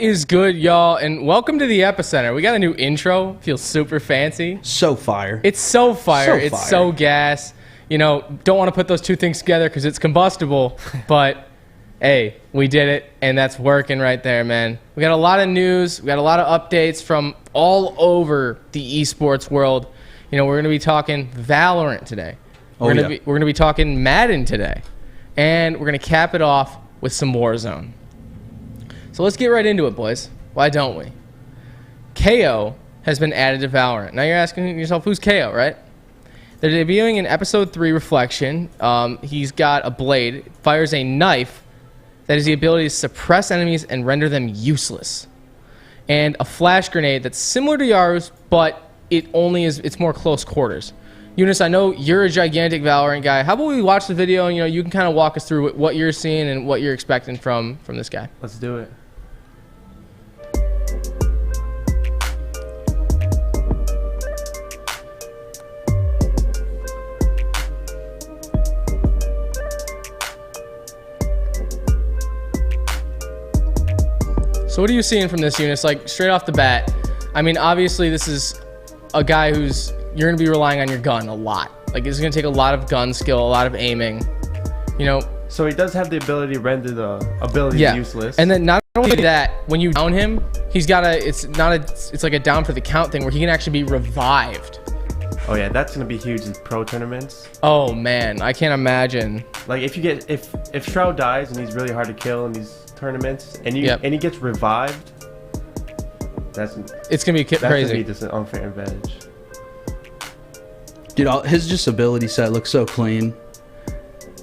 Is good, y'all, and welcome to the EpEcenter. We got a new intro. Feels super fancy. So fire. It's so fire. It's so gas. You know, don't want to put those two things together because it's combustible, but hey, we did it, and that's working right there, man. We got a lot of news. We got a lot of updates from all over the esports world. You know, we're going to be talking Valorant today. We're going to be talking Madden today, and we're going to cap it off with some Warzone. So let's get right into it, boys. Why don't we? KAYO has been added to Valorant. Now you're asking yourself, who's KAYO, right? They're debuting in Episode 3 Reflection. He's got a blade, fires a knife that has the ability to suppress enemies and render them useless. And a flash grenade that's similar to Yaru's, but it's more close quarters. Eunice, I know you're a gigantic Valorant guy. How about we watch the video and you can kind of walk us through what you're seeing and what you're expecting from this guy. Let's do it. So what are you seeing from this, Eunice? Like, straight off the bat, I mean, obviously this is a guy who's, you're going to be relying on your gun a lot. Like, it's going to take a lot of gun skill, a lot of aiming, you know. So he does have the ability to render the ability useless. And then not only that, when you down him, he's got it's like a down for the count thing where he can actually be revived. Oh yeah, that's going to be huge in pro tournaments. Oh man, I can't imagine. Like if Shroud dies and he's really hard to kill in these tournaments and he gets revived, it's gonna be crazy. That's gonna be just an unfair advantage. Dude, his ability set looks so clean.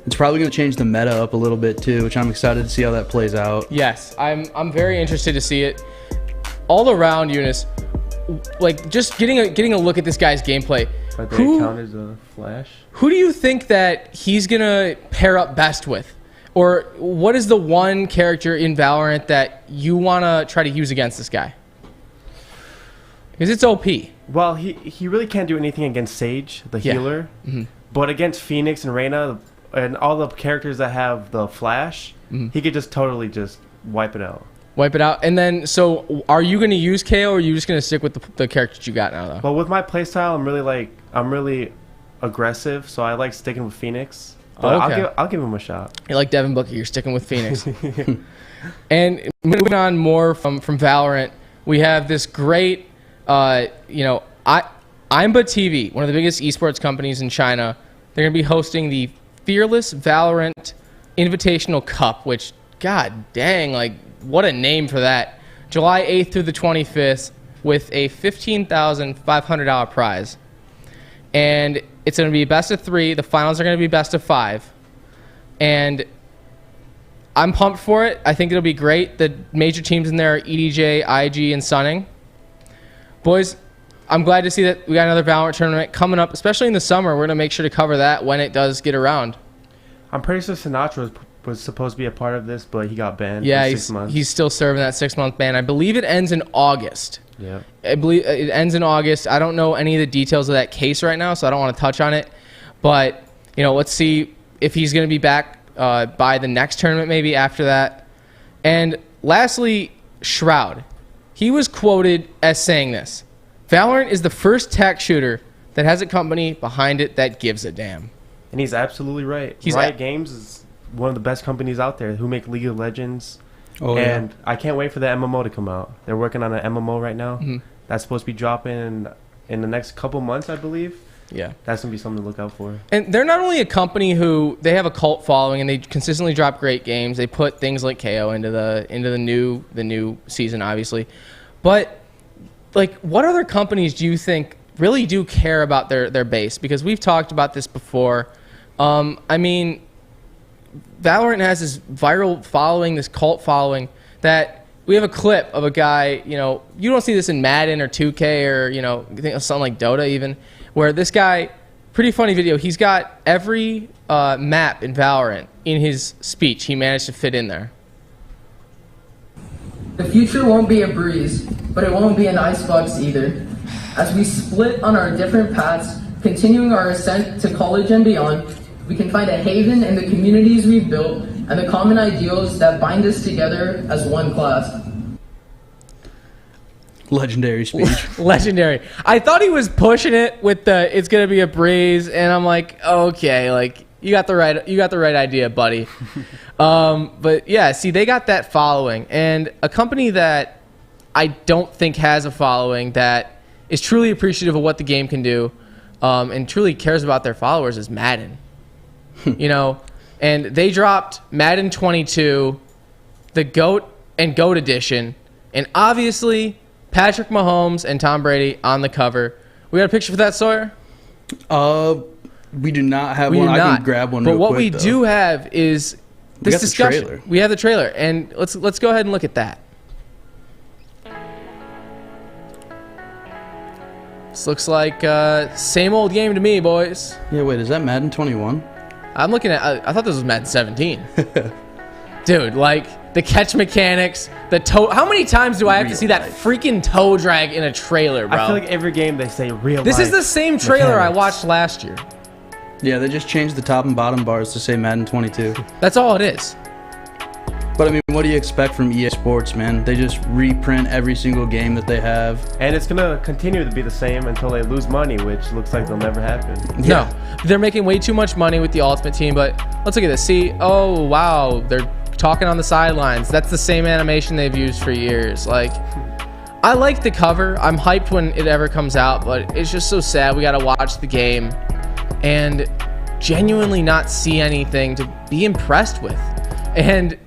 It's probably gonna change the meta up a little bit too, which I'm excited to see how that plays out. Yes, I'm very interested to see it. All around, Eunice, like just getting a look at this guy's gameplay. But they count as a flash. Who do you think that he's gonna pair up best with? Or what is the one character in Valorant that you want to try to use against this guy? Because it's OP. Well, he really can't do anything against Sage, the healer. Mm-hmm. But against Phoenix and Reyna and all the characters that have the flash, he could just totally just wipe it out. Wipe it out. And then, so are you going to use KAYO or are you just going to stick with the characters you got now, though? Well, with my playstyle, I'm really aggressive, so I like sticking with Phoenix. I'll give him a shot. You're like Devin Booker. You're sticking with Phoenix. And moving on more from Valorant, we have this great, Imba TV, one of the biggest esports companies in China. They're going to be hosting the Fearless Valorant Invitational Cup, which, god dang, like, what a name for that. July 8th through the 25th with a $15,500 prize. And it's going to be best of 3. The finals are going to be best of 5. And I'm pumped for it. I think it'll be great. The major teams in there are EDJ, IG, and Sunning. Boys, I'm glad to see that we got another Valorant tournament coming up, especially in the summer. We're going to make sure to cover that when it does get around. I'm pretty sure Sinatra was supposed to be a part of this, but he got banned for 6 months. He's still serving that 6-month ban. I believe it ends in August. Yeah. I believe it ends in August. I don't know any of the details of that case right now, so I don't want to touch on it. But, let's see if he's going to be back by the next tournament, maybe after that. And lastly, Shroud. He was quoted as saying this: Valorant is the first tech shooter that has a company behind it that gives a damn. And he's absolutely right. Riot Games is one of the best companies out there who make League of Legends. Oh, and I can't wait for the MMO to come out. They're working on an MMO right now. That's supposed to be dropping in the next couple months, I believe. Yeah. That's going to be something to look out for. And they're not only a company who, they have a cult following and they consistently drop great games. They put things like KAYO into the new season, obviously. But, like, what other companies do you think really do care about their base? Because we've talked about this before. I mean, Valorant has this viral following, this cult following, that we have a clip of a guy, you don't see this in Madden or 2K or, something like Dota even, where this guy, pretty funny video, he's got every map in Valorant in his speech. He managed to fit in there. The future won't be a breeze, but it won't be an icebox either. As we split on our different paths, continuing our ascent to college and beyond, we can find a haven in the communities we've built and the common ideals that bind us together as one class. Legendary speech. Legendary. I thought he was pushing it with the "it's gonna be a breeze," and I'm like, okay, like you got the right idea, buddy. But yeah, see, they got that following, and a company that I don't think has a following that is truly appreciative of what the game can do, and truly cares about their followers is Madden. You know, and they dropped Madden 22, the GOAT and GOAT edition, and obviously Patrick Mahomes and Tom Brady on the cover. We got a picture for that, Sawyer? We do not have one. I can grab one. But real what quick, we though. do have is this discussion. Trailer. We have the trailer, and let's go ahead and look at that. This looks like same old game to me, boys. Yeah, wait, is that Madden 21? I'm looking at. I thought this was Madden 17. Dude, like the catch mechanics, the toe. How many times do I have to see that freaking toe drag in a trailer, bro? I feel like every game they say real. This is the same trailer I watched last year. Yeah, they just changed the top and bottom bars to say Madden 22. That's all it is. But I mean, what do you expect from EA Sports, man? They just reprint every single game that they have. And it's gonna continue to be the same until they lose money, which looks like they'll never happen. Yeah. No, they're making way too much money with the Ultimate Team, but let's look at this. See, oh wow, they're talking on the sidelines. That's the same animation they've used for years. Like, I like the cover. I'm hyped when it ever comes out, but it's just so sad we gotta watch the game and genuinely not see anything to be impressed with. And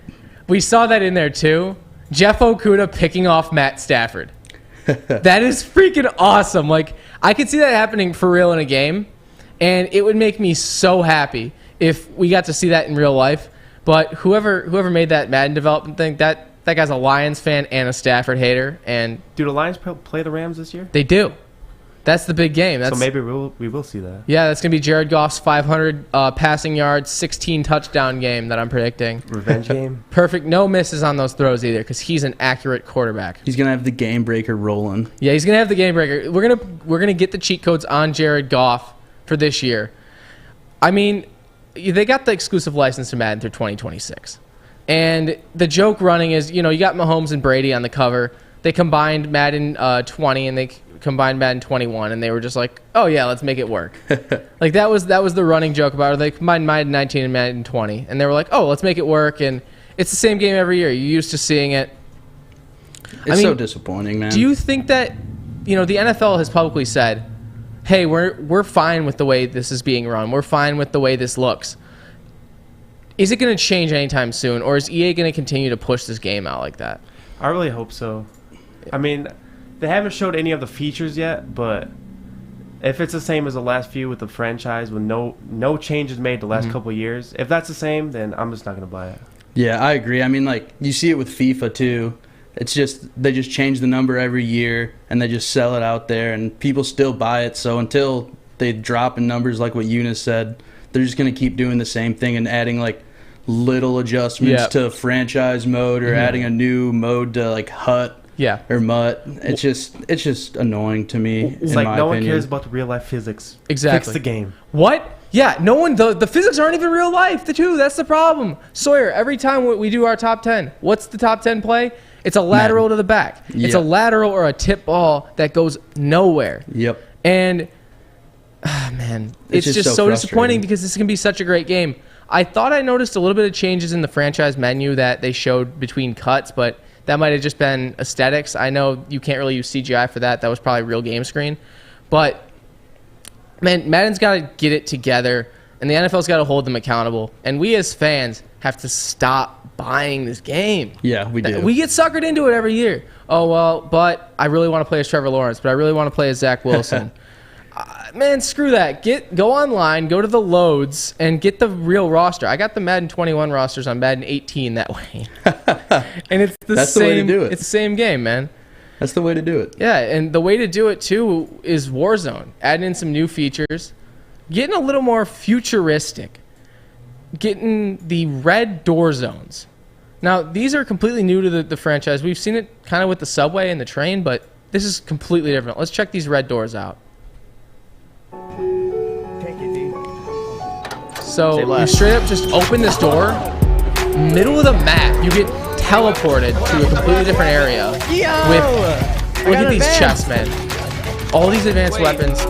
we saw that in there too. Jeff Okuda picking off Matt Stafford. That is freaking awesome. Like, I could see that happening for real in a game, and it would make me so happy if we got to see that in real life. But whoever made that Madden development thing, that guy's a Lions fan and a Stafford hater. And do the Lions play the Rams this year? They do. That's the big game. So maybe we will see that. Yeah, that's going to be Jared Goff's 500 passing yards, 16 touchdown game that I'm predicting. Revenge game? Perfect. No misses on those throws either because he's an accurate quarterback. He's going to have the game breaker rolling. Yeah, he's going to have the game breaker. We're going to get the cheat codes on Jared Goff for this year. I mean, they got the exclusive license to Madden through 2026. And the joke running is, you got Mahomes and Brady on the cover. They combined Madden 20 and they combined Madden 21, and they were just like, oh yeah, let's make it work. Like that was the running joke about it. They combined Madden 19 and Madden 20, and they were like, oh, let's make it work. And it's the same game every year. You're used to seeing it. It's so disappointing, man. Do you think that, the NFL has publicly said, hey, we're fine with the way this is being run. We're fine with the way this looks. Is it going to change anytime soon, or is EA going to continue to push this game out like that? I really hope so. I mean, they haven't showed any of the features yet, but if it's the same as the last few with the franchise, with no changes made the last couple of years, if that's the same, then I'm just not going to buy it. Yeah, I agree. I mean, like, you see it with FIFA too. It's just, they just change the number every year, and they just sell it out there, and people still buy it. So until they drop in numbers like what Eunice said, they're just going to keep doing the same thing and adding, like, little adjustments to franchise mode or adding a new mode to, like, HUT. Yeah. Or MUT. It's just annoying to me. It's like no one cares about the real life physics. Exactly. Fix the game. What? Yeah, no one. The physics aren't even real life. That's the problem. Sawyer, every time we do our top 10, what's the top 10 play? It's a lateral to the back. Yep. It's a lateral or a tip ball that goes nowhere. Yep. And man, it's just so disappointing because this can be such a great game. I thought I noticed a little bit of changes in the franchise menu that they showed between cuts, but that might have just been aesthetics. I know you can't really use CGI for that. That was probably real game screen. But, man, Madden's got to get it together, and the NFL's got to hold them accountable. And we as fans have to stop buying this game. Yeah, we do. We get suckered into it every year. Oh, well, but I really want to play as Trevor Lawrence, but I really want to play as Zach Wilson. Man, screw that. Go online, go to the loads, and get the real roster. I got the Madden 21 rosters on Madden 18 that way. And it's That's the way to do it. It's the same game, man. That's the way to do it. Yeah, and the way to do it, too, is Warzone. Adding in some new features. Getting a little more futuristic. Getting the red door zones. Now, these are completely new to the franchise. We've seen it kind of with the subway and the train, but this is completely different. Let's check these red doors out. So you straight up just open this door, middle of the map, you get teleported to a completely different area with Look at these chests, man. All these advanced weapons,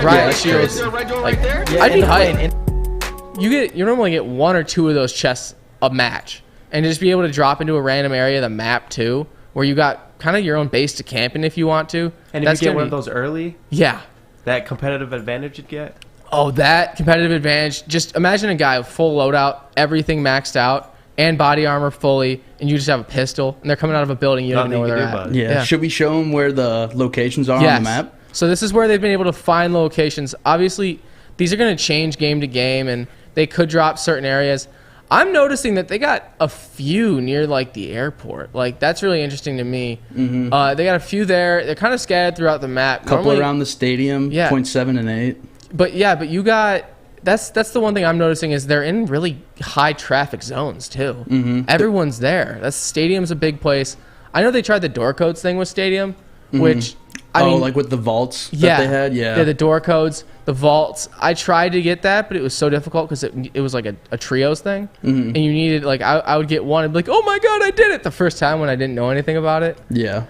riot shields. Like, I'd be hyped. You normally get 1 or 2 of those chests a match, and just be able to drop into a random area of the map too, where you got kind of your own base to camp in if you want to. And if you get one of those early, yeah, that competitive advantage you'd get. Oh, that competitive advantage. Just imagine a guy with full loadout, everything maxed out, and body armor fully, and you just have a pistol, and they're coming out of a building, you don't even know where they're at. Yeah. Should we show them where the locations are on the map? So this is where they've been able to find locations. Obviously, these are going to change game to game, and they could drop certain areas. I'm noticing that they got a few near, like, the airport. Like, that's really interesting to me. They got a few there. They're kind of scattered throughout the map. Couple around the stadium, 0.7 and 8. But you got that's the one thing I'm noticing is they're in really high traffic zones too. Everyone's there. Stadium's a big place. I know they tried the door codes thing with Stadium, which I mean, like with the vaults that they had, the door codes, the vaults. I tried to get that, but it was so difficult because it was like a trios thing, and you needed like I would get one and be like, oh my god, I did it the first time when I didn't know anything about it. Yeah.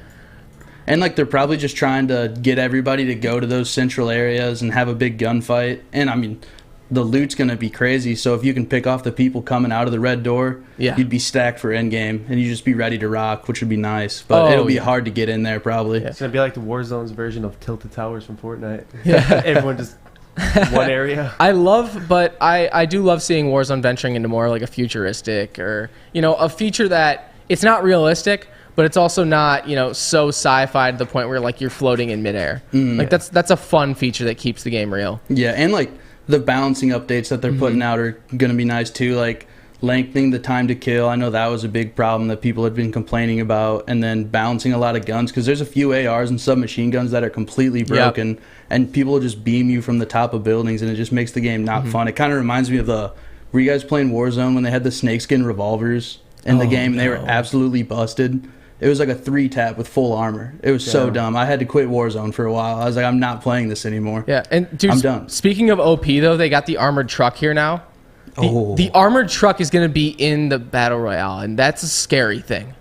And, like, they're probably just trying to get everybody to go to those central areas and have a big gunfight. And, I mean, the loot's going to be crazy. So if you can pick off the people coming out of the red door, you'd be stacked for endgame. And you'd just be ready to rock, which would be nice. But it'll be hard to get in there, probably. It's going to be like the Warzone's version of Tilted Towers from Fortnite. Everyone just one area. I do love seeing Warzone venturing into more like a futuristic or, a feature that it's not realistic, but it's also not, so sci-fi to the point where like you're floating in midair. Like that's a fun feature that keeps the game real. Yeah, and like the balancing updates that they're putting out are going to be nice too. Like lengthening the time to kill. I know that was a big problem that people had been complaining about, and then balancing a lot of guns because there's a few ARs and submachine guns that are completely broken, and people will just beam you from the top of buildings, and it just makes the game not fun. It kind of reminds me of were you guys playing Warzone when they had the snakeskin revolvers in the game and they were absolutely busted? It was like a 3-tap with full armor. It was so dumb. I had to quit Warzone for a while. I was like, I'm not playing this anymore. Yeah, and dude, I'm done. Speaking of OP, though, they got the armored truck here now. The armored truck is going to be in the Battle Royale, and that's a scary thing.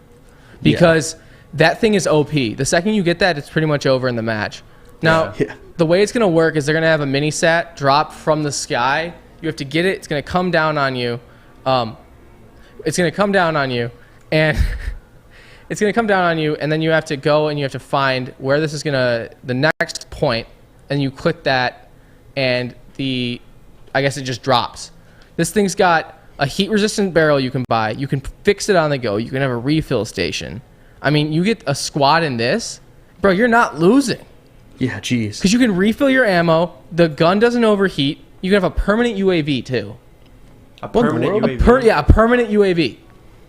Because that thing is OP. The second you get that, it's pretty much over in the match. Now, the way it's going to work is they're going to have a mini-sat drop from the sky. You have to get it. It's going to come down on you. And... It's going to come down on you, and then you have to go and you have to find where this is going to, the next point, and you click that, and I guess it just drops. This thing's got a heat-resistant barrel you can buy. You can fix it on the go. You can have a refill station. I mean, you get a squad in this, bro, you're not losing. Yeah, jeez. Because you can refill your ammo. The gun doesn't overheat. You can have a permanent UAV, too. A permanent UAV? A permanent UAV.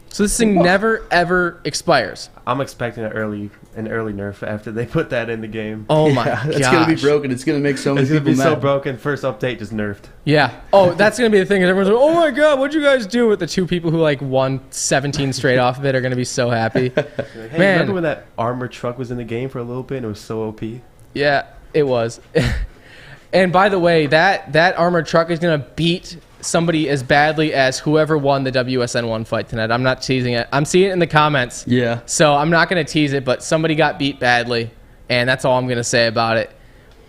So this thing never, ever expires. I'm expecting an early nerf after they put that in the game. Oh, my gosh. It's going to be broken. It's going to make so many people mad. It's going to be so broken. First update, just nerfed. Yeah. Oh, that's going to be the thing. Everyone's like, oh, my God, what'd you guys do? With the 2 people who, like, won 17 straight off of it are going to be so happy. Hey, remember when that armored truck was in the game for a little bit and it was so OP? Yeah, it was. And by the way, that armored truck is going to beat somebody as badly as whoever won the WSN 1 fight tonight. I'm not teasing it. I'm seeing it in the comments. Yeah. So I'm not going to tease it, but somebody got beat badly, and that's all I'm going to say about it.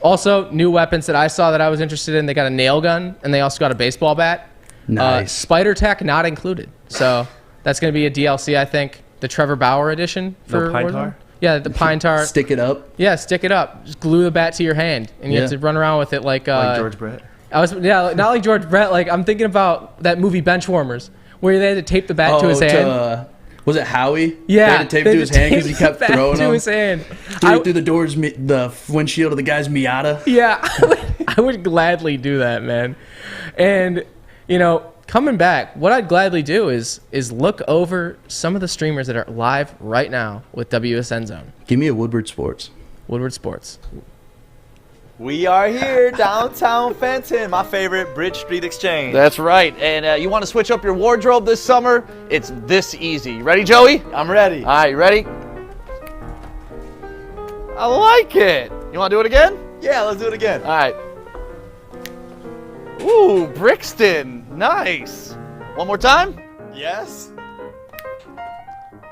Also, new weapons that I saw that I was interested in. They got a nail gun, and they also got a baseball bat. Nice. Spider Tech not included. So that's going to be a DLC, I think. The Trevor Bauer edition for Pine Tar? Yeah, the Pine Tar. Stick it up. Yeah, stick it up. Just glue the bat to your hand, and you have to run around with it like George Brett. Not like George Brett. Like I'm thinking about that movie Benchwarmers, where they had to tape the bat to his hand. Was it Howie? Yeah, they had to tape to his hand because he kept throwing them. To his hand. Through the doors, the windshield of the guy's Miata. Yeah, I would gladly do that, man. And coming back, what I'd gladly do is look over some of the streamers that are live right now with WSN Zone. Give me a Woodward Sports. Woodward Sports. We are here, downtown Fenton, my favorite Bridge Street Exchange. That's right, and you want to switch up your wardrobe this summer? It's this easy. You ready, Joey? I'm ready. All right, you ready? I like it. You want to do it again? Yeah, let's do it again. All right. Ooh, Brixton, nice. One more time? Yes.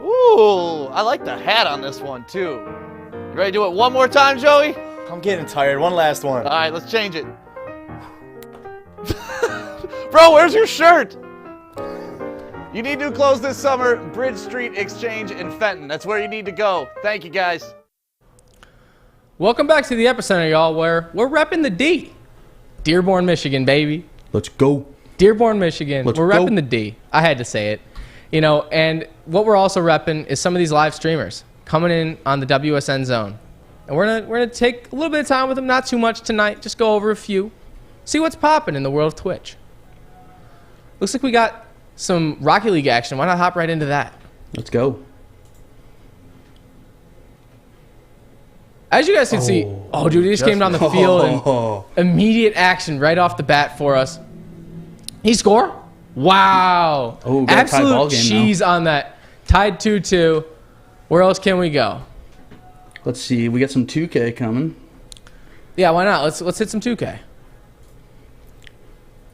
Ooh, I like the hat on this one, too. Ready to do it one more time, Joey? I'm getting tired. One last one. All right, let's change it. Bro, where's your shirt? You need new clothes this summer. Bridge Street Exchange in Fenton. That's where you need to go. Thank you, guys. Welcome back to the Epicenter, y'all, where we're repping the D. Dearborn, Michigan, baby. Let's go. Dearborn, Michigan. Let's we're go. repping the D. I had to say it. You know, and what we're also repping is some of these live streamers coming in on the WSN zone. And we're gonna take a little bit of time with them, not too much tonight, just go over a few. See what's popping in the world of Twitch. Looks like we got some Rocket League action. Why not hop right into that? Let's go. As you guys can see, dude, he just came down the field and immediate action right off the bat for us. He score? Wow. Oh, got a tie ball absolute game cheese on that. Tied 2-2. Where else can we go? Let's see. We got some 2K coming. Yeah, why not? Let's hit some 2K.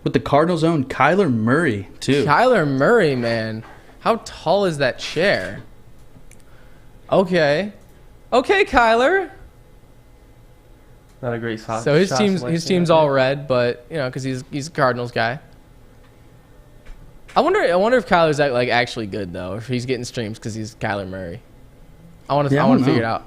With the Cardinals' own Kyler Murray, too. Kyler Murray, man. How tall is that chair? Okay. Okay, Kyler. Not a great shot. So his team's all red, but you know, because he's a Cardinals guy. I wonder if Kyler's like actually good though, if he's getting streams because he's Kyler Murray. I want to figure it out.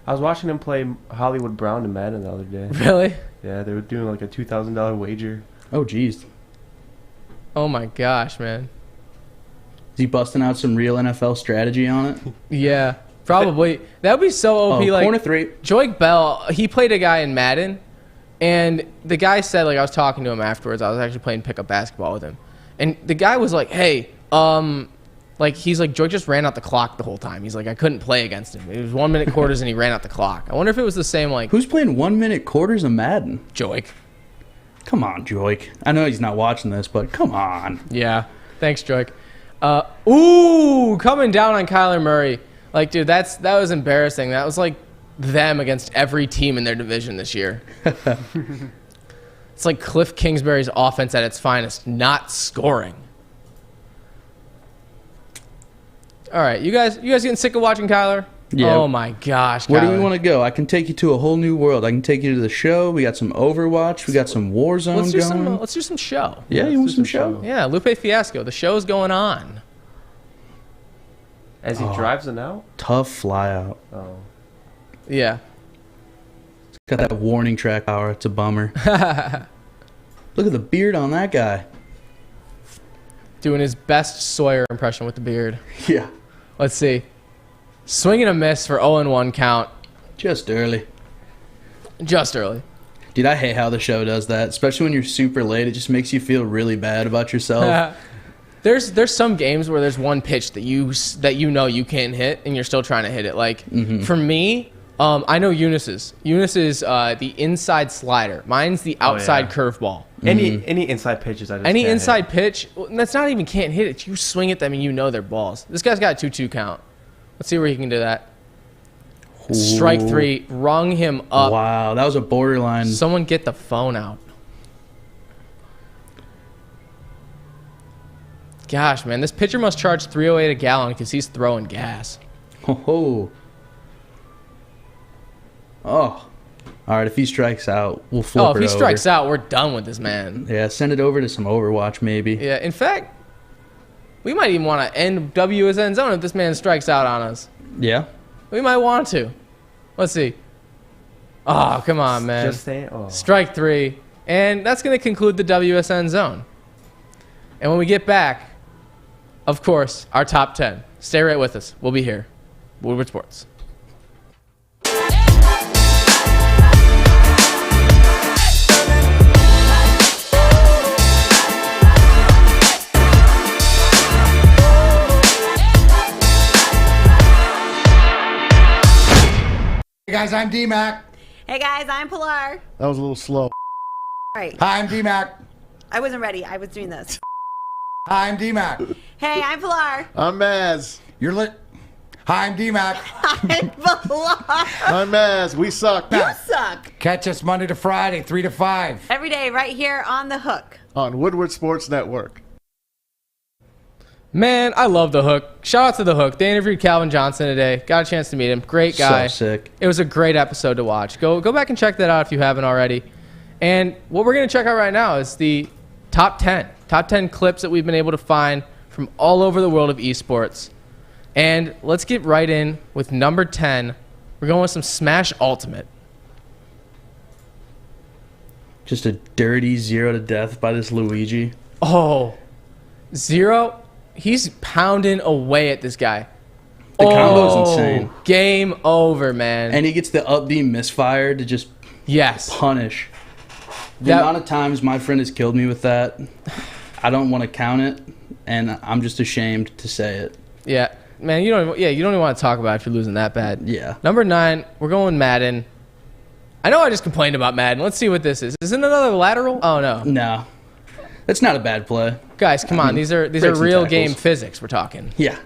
I was watching him play Hollywood Brown in Madden the other day. Really? Yeah, they were doing like a $2,000 wager. Oh, jeez. Oh my gosh, man. Is he busting out some real NFL strategy on it? Yeah, probably. That would be so OP. Like corner three. Joik Bell, he played a guy in Madden, and the guy said, like, I was talking to him afterwards. I was actually playing pickup basketball with him, and the guy was like, "Hey, like he's like Joik just ran out the clock the whole time. He's like, I couldn't play against him. It was 1 minute quarters, and he ran out the clock. I wonder if it was the same like Who's playing 1 minute quarters of Madden? Joik. Come on, Joik. I know he's not watching this, but come on. Yeah, thanks, Joik. Ooh, coming down on Kyler Murray. Like, dude, that was embarrassing. That was like them against every team in their division this year. It's like Cliff Kingsbury's offense at its finest, not scoring. All right, you guys getting sick of watching Kyler? Yeah. Oh my gosh, Kyler. Where do we want to go? I can take you to a whole new world. I can take you to the show. We got some Overwatch. We got some Warzone going. Let's do some show. Yeah, you want some show? Yeah, Lupe Fiasco. The show's going on. As he drives it out? Tough fly out. Oh. Yeah. It's got that warning track power. It's a bummer. Look at the beard on that guy. Doing his best Sawyer impression with the beard. Yeah. Let's see. Swing and a miss for 0-1 count. Just early. Just early. Dude, I hate how the show does that, especially when you're super late. It just makes you feel really bad about yourself. There's some games where there's one pitch that you know you can't hit, and you're still trying to hit it. Like, for me, I know Eunice's. Eunice is the inside slider. Mine's the outside curveball. Any inside pitches, I just Any can't inside hit. pitch, that's not even can't hit it. You swing at them, and you know they're balls. This guy's got a 2-2 count. Let's see where he can do that. Ooh. Strike 3, rung him up. Wow, that was a borderline. Someone get the phone out. Gosh, man, this pitcher must charge $3.08 a gallon because he's throwing gas. Oh. All right, if he strikes out, we'll flip it over. Oh, if he strikes out, we're done with this man. Yeah, send it over to some Overwatch, maybe. Yeah, in fact, we might even want to end WSN zone if this man strikes out on us. Yeah. We might want to. Let's see. Oh, come on, man. Just saying. Oh. Strike 3. And that's going to conclude the WSN zone. And when we get back, of course, our top 10. Stay right with us. We'll be here. Woodward Sports. Hey guys, I'm D-Mac. Hey guys, I'm Pilar. That was a little slow. Right. Hi, I'm D-Mac. I wasn't ready. I was doing this. Hi, I'm D-Mac. Hey, I'm Pilar. I'm Maz. You're lit. Hi, I'm D-Mac. I'm Pilar. I'm Maz. We suck. You suck. Catch us Monday to Friday, 3 to 5. Every day right here on The Hook. On Woodward Sports Network. Man, I love the Hook. Shout out to the Hook. They interviewed Calvin Johnson today. Got a chance to meet him. Great guy. So sick. It was a great episode to watch. Go back and check that out if you haven't already. And what we're going to check out right now is the top 10 clips that we've been able to find from all over the world of esports. And let's get right in with number 10. We're going with some Smash Ultimate. Just a dirty 0 to death by this Luigi. Oh, 0. He's pounding away at this guy. The combo's insane. Game over, man. And he gets the up B misfire to just punish. The amount of times my friend has killed me with that, I don't want to count it, and I'm just ashamed to say it. Yeah, man, you don't even want to talk about it if you're losing that bad. Yeah. Number 9, we're going Madden. I know I just complained about Madden. Let's see what this is. Is it another lateral? Oh no. No. That's not a bad play. Guys, come on. These are real game physics we're talking. Yeah.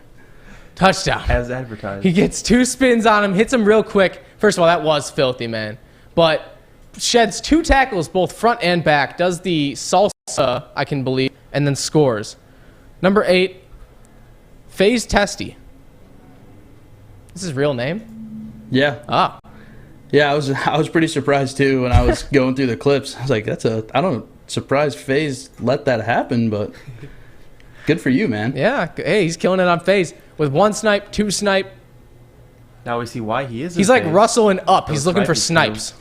Touchdown. As advertised. He gets 2 spins on him, hits him real quick. First of all, that was filthy, man. But sheds 2 tackles, both front and back, does the salsa, I can believe, and then scores. Number 8, FaZe Testy. This is his real name? Yeah. Ah. Yeah, I was pretty surprised too when I was going through the clips. I was like, I don't surprised FaZe let that happen, but good for you, man. Yeah, hey, he's killing it on FaZe with 1 snipe, 2 snipe. Now we see why he is. He's like Russell and Up. He's looking for snipes.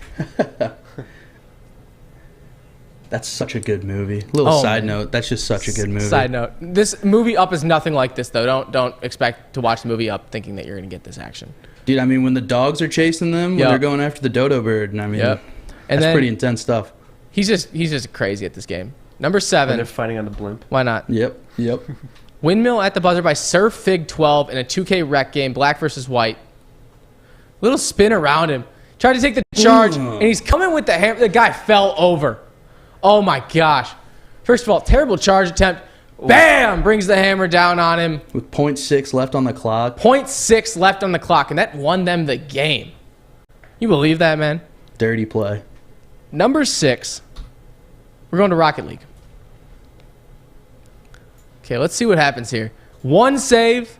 That's such a good movie. Little side note. That's just such a good movie. Side note. This movie Up is nothing like this, though. Don't expect to watch the movie Up thinking that you're going to get this action. Dude, I mean, when the dogs are chasing them, when they're going after the dodo bird, and I mean, and that's then, pretty intense stuff. He's just crazy at this game. Number 7. When they're fighting on the blimp. Why not? Yep. Windmill at the buzzer by Surf Fig 12 in a 2K rec game, black versus white. Little spin around him. Tried to take the charge, and he's coming with the hammer. The guy fell over. Oh my gosh. First of all, terrible charge attempt. Bam! Brings the hammer down on him. With 0.6 left on the clock. 0.6 left on the clock, and that won them the game. You believe that, man? Dirty play. Number 6. We're going to Rocket League. Okay, let's see what happens here. 1 save.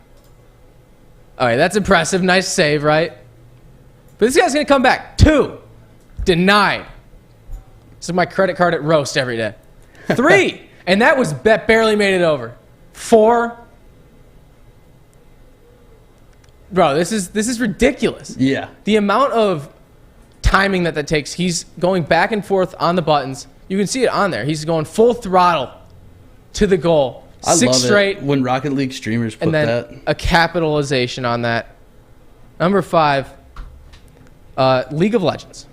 All right, that's impressive. Nice save, right? But this guy's going to come back. 2. Denied. This is my credit card at roast every day. 3. And that barely made it over. 4. Bro, this is ridiculous. Yeah. The amount of timing that takes. He's going back and forth on the buttons. You can see it on there. He's going full throttle to the goal. I 6 love straight. it when Rocket League streamers put and then that. A capitalization on that. Number 5, League of Legends.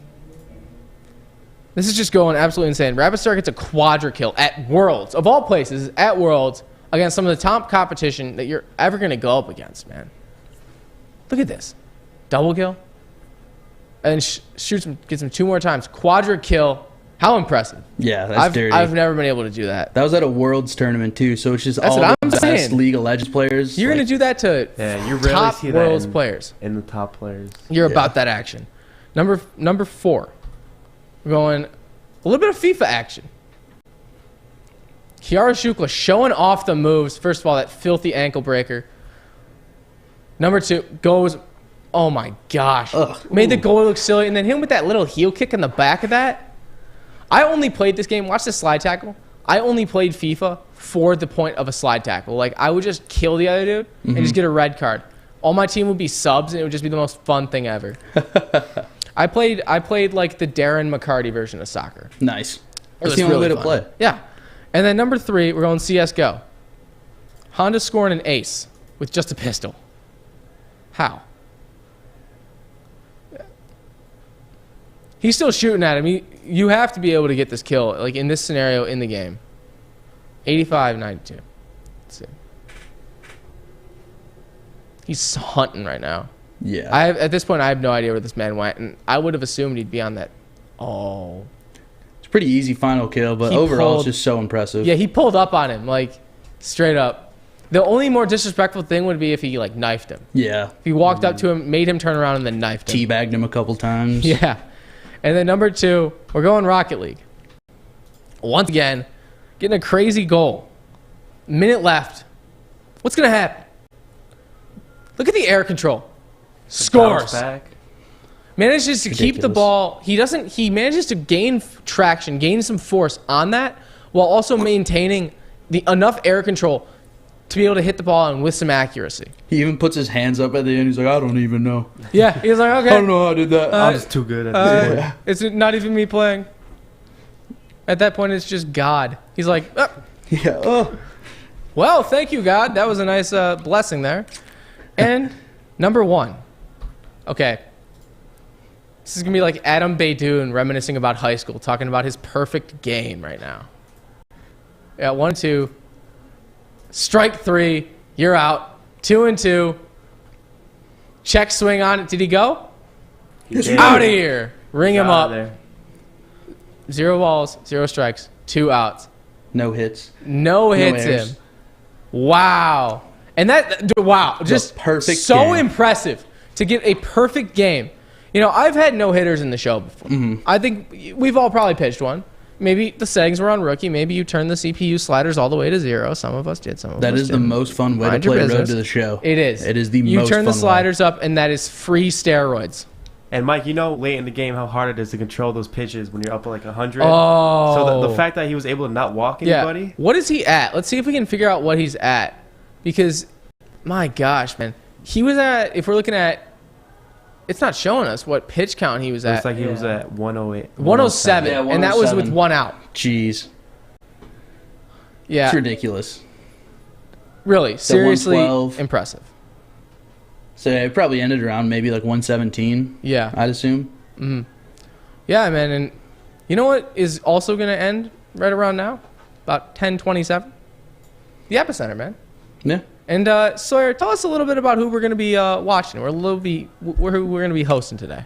This is just going absolutely insane. Rabbitstar gets a quadra kill at Worlds, of all places, at Worlds, against some of the top competition that you're ever going to go up against, man. Look at this. Double kill. And shoots him, gets him 2 more times. Quadra kill. How impressive. Yeah, that's dirty. I've never been able to do that. That was at a Worlds tournament, too, so it's just That's all what the I'm best saying. League of Legends players. You're going to do that to you really top see that Worlds players. In the top players. You're about that action. Number 4. We're going a little bit of FIFA action. Kiara Shukla showing off the moves. First of all, that filthy ankle breaker. Number 2 goes, oh my gosh. Made the goal look silly. And then him with that little heel kick in the back of that. I only played this game. Watch this slide tackle. I only played FIFA for the point of a slide tackle. Like, I would just kill the other dude and just get a red card. All my team would be subs, and it would just be the most fun thing ever. I played like the Darren McCarty version of soccer. Nice. That's the only way to play. Yeah. And then number 3, we're going CSGO. Honda scoring an ace with just a pistol. How? He's still shooting at him. You have to be able to get this kill, like in this scenario in the game. 85-92. Let's see. He's hunting right now. Yeah. At this point, I have no idea where this man went, and I would have assumed he'd be on that. Oh. It's a pretty easy final kill, but overall, it's just so impressive. Yeah, he pulled up on him, like, straight up. The only more disrespectful thing would be if he, like, knifed him. Yeah. If he walked up to him, made him turn around, and then knifed him. Teabagged him a couple times. Yeah. And then number 2, we're going Rocket League. Once again, getting a crazy goal. Minute left. What's going to happen? Look at the air control. Scores. Manages to keep the ball. He manages to gain traction, gain some force on that, while also maintaining enough air control to be able to hit the ball and with some accuracy. He even puts his hands up at the end. He's like, I don't even know. Yeah, he's like, okay. I don't know how I did that. I'm just too good at this point. It's not even me playing. At that point, it's just God. He's like, yeah. Oh. Well, thank you, God. That was a nice blessing there. And number 1. Okay. This is going to be like Adam Beydoun reminiscing about high school, talking about his perfect game right now. Yeah, 1-2. Strike 3. You're out. 2-2. Check swing on it. Did he go? Out of here. Ring him up. There. 0 balls, 0 strikes, 2 outs. No hits. No hits him. Wow. And wow. Just perfect so game. Impressive to get a perfect game. You know, I've had no-hitters in the show before. I think we've all probably pitched one. Maybe the settings were on rookie. Maybe you turned the CPU sliders all the way to 0. Some of us did. Some of us That is the most fun way to play Road to the Show. It is. It is the most fun You turn the sliders up, and that is free steroids. And Mike, you know late in the game how hard it is to control those pitches when you're up at like 100. Oh. So the fact that he was able to not walk anybody. Yeah. What is he at? Let's see if we can figure out what he's at. Because, my gosh, man. He was at, if we're looking at, it's not showing us what pitch count he was at. Looks like he was at 108. 107. Yeah, 107. And that was with 1 out. Jeez. Yeah. It's ridiculous. Really, seriously impressive. So it probably ended around maybe like 117. Yeah. I'd assume. Yeah, man. And you know what is also going to end right around now? About 10:27. The EpEcenter, man. Yeah. And Sawyer, tell us a little bit about who we're going to be watching. Who we're going to be hosting today.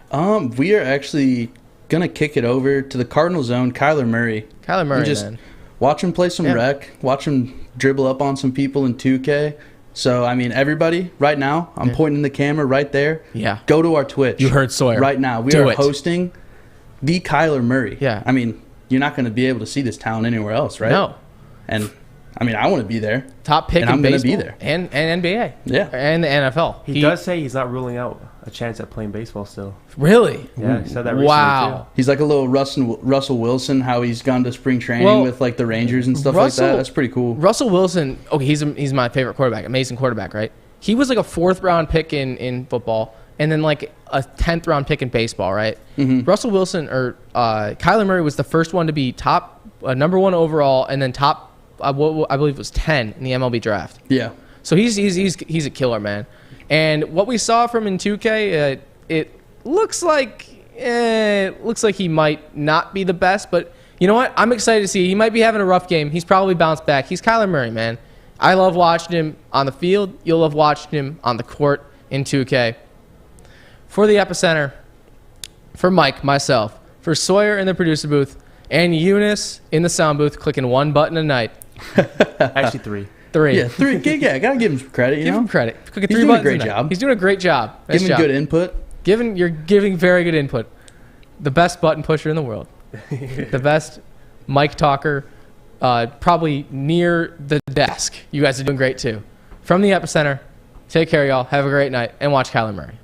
We are actually going to kick it over to the Cardinal Zone, Kyler Murray. Kyler Murray, just man. Watch him play some rec. Watch him dribble up on some people in 2K. So, I mean, everybody, right now, I'm pointing the camera right there. Yeah. Go to our Twitch. You heard Sawyer. Right now. We are hosting the Kyler Murray. Yeah. I mean, you're not going to be able to see this talent anywhere else, right? No. And, I mean, I want to be there. Top pick and in baseball. I'm going to be there. And NBA. Yeah. And the NFL. He does say he's not ruling out a chance at playing baseball still. Really? Yeah, he said that recently too. He's like a little Russell Wilson, how he's gone to spring training with like the Rangers and stuff like that. That's pretty cool. Russell Wilson, okay, he's my favorite quarterback. Amazing quarterback, right? He was like a 4th round pick in football and then like a 10th round pick in baseball, right? Russell Wilson or Kyler Murray was the first one to be top number 1 overall and then top what I believe was 10 in the MLB draft. Yeah. So he's a killer, man. And what we saw from in 2K, it looks like he might not be the best, but you know what? I'm excited to see. He might be having a rough game. He's probably bounced back. He's Kyler Murray, man. I love watching him on the field. You'll love watching him on the court in 2K. For the EpEcenter, for Mike, myself, for Sawyer in the producer booth, and Eunice in the sound booth, clicking 1 button a night. Actually 3. 3. Yeah, 3. Yeah, gotta give him some credit. Give him credit. He's doing a great job. He's doing a great job. Nice giving good input. You're giving very good input. The best button pusher in the world. The best mic talker, probably near the desk. You guys are doing great too. From the EpEcenter, take care, y'all. Have a great night and watch Kyler Murray.